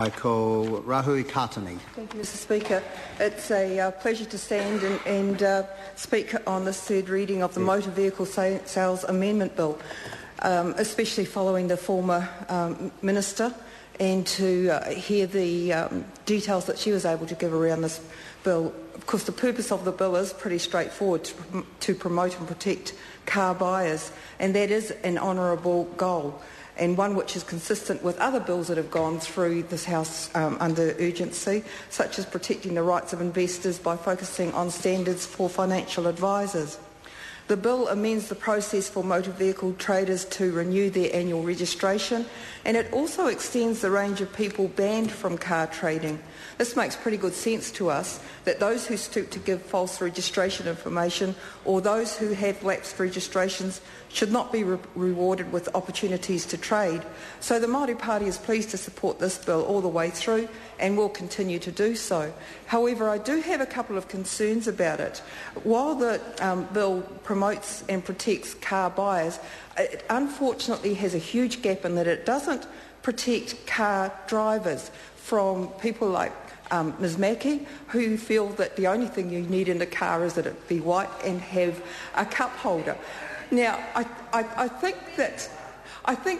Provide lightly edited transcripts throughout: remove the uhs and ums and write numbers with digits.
I call Rahui Katani. Thank you, Mr Speaker. It's a pleasure to stand and speak on this third reading of the Motor Vehicle Sales Amendment Bill, especially following the former Minister, and to hear the details that she was able to give around this bill. Of course, the purpose of the bill is pretty straightforward, to promote and protect car buyers, and that is an honourable goal, and one which is consistent with other bills that have gone through this House under urgency, such as protecting the rights of investors by focusing on standards for financial advisors. The bill amends the process for motor vehicle traders to renew their annual registration, and it also extends the range of people banned from car trading. This makes pretty good sense to us, that those who stoop to give false registration information or those who have lapsed registrations should not be rewarded with opportunities to trade. So the Māori Party is pleased to support this bill all the way through and will continue to do so. However, I do have a couple of concerns about it. While the bill promotes and protects car buyers, it unfortunately has a huge gap in that it doesn't protect car drivers from people like Ms Mackey, who feel that the only thing you need in a car is that it be white and have a cup holder. Now, I think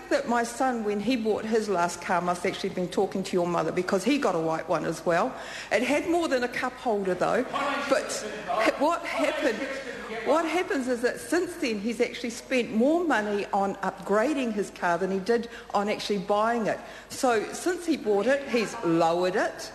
that my son, when he bought his last car, must actually have been talking to your mother, because he got a white one as well. It had more than a cup holder though, but what happens is that since then he's actually spent more money on upgrading his car than he did on actually buying it. So since he bought it, he's lowered it.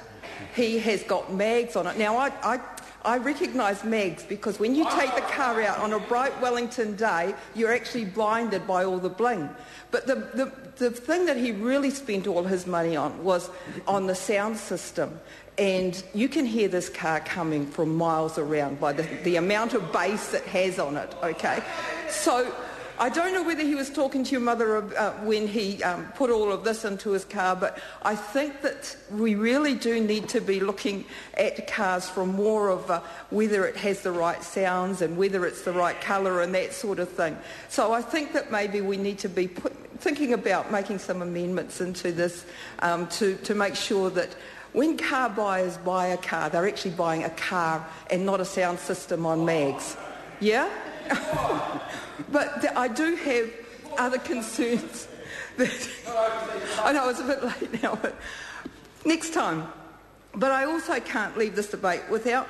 He has got mags on it. Now, I recognise mags because when you take the car out on a bright Wellington day, you're actually blinded by all the bling. But the thing that he really spent all his money on was on the sound system. And you can hear this car coming from miles around by the amount of bass it has on it, okay? So I don't know whether he was talking to your mother when he put all of this into his car, but I think that we really do need to be looking at cars from more of whether it has the right sounds and whether it's the right colour and that sort of thing. So I think that maybe we need to be thinking about making some amendments into this to make sure that when car buyers buy a car, they're actually buying a car and not a sound system on mags. Yeah? But I do have other concerns. I know it's a bit late now, but next time. But I also can't leave this debate without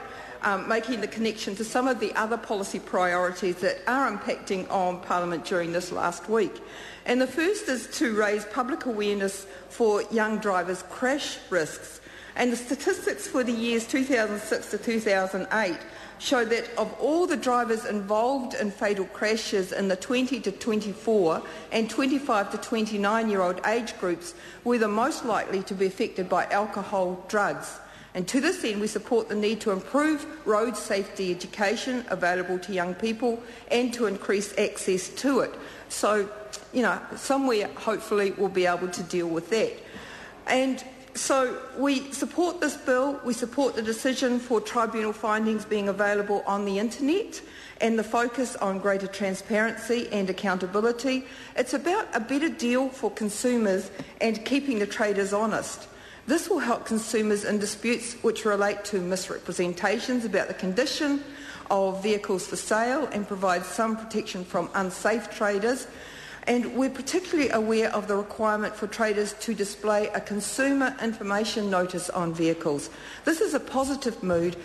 making the connection to some of the other policy priorities that are impacting on Parliament during this last week. And the first is to raise public awareness for young drivers' crash risks. And the statistics for the years 2006 to 2008 show that of all the drivers involved in fatal crashes in the 20 to 24 and 25 to 29-year-old age groups were the most likely to be affected by alcohol, drugs. And to this end, we support the need to improve road safety education available to young people and to increase access to it. So, somewhere hopefully we'll be able to deal with that. And so we support this bill. We support the decision for tribunal findings being available on the internet and the focus on greater transparency and accountability. It's about a better deal for consumers and keeping the traders honest. This will help consumers in disputes which relate to misrepresentations about the condition of vehicles for sale and provide some protection from unsafe traders. And we're particularly aware of the requirement for traders to display a consumer information notice on vehicles. This is a positive move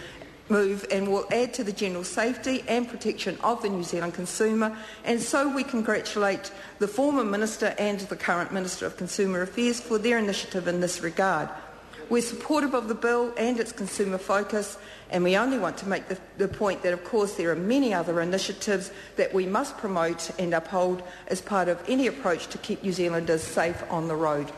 and will add to the general safety and protection of the New Zealand consumer, and so we congratulate the former Minister and the current Minister of Consumer Affairs for their initiative in this regard. We're supportive of the bill and its consumer focus, and we only want to make the point that, of course, there are many other initiatives that we must promote and uphold as part of any approach to keep New Zealanders safe on the road.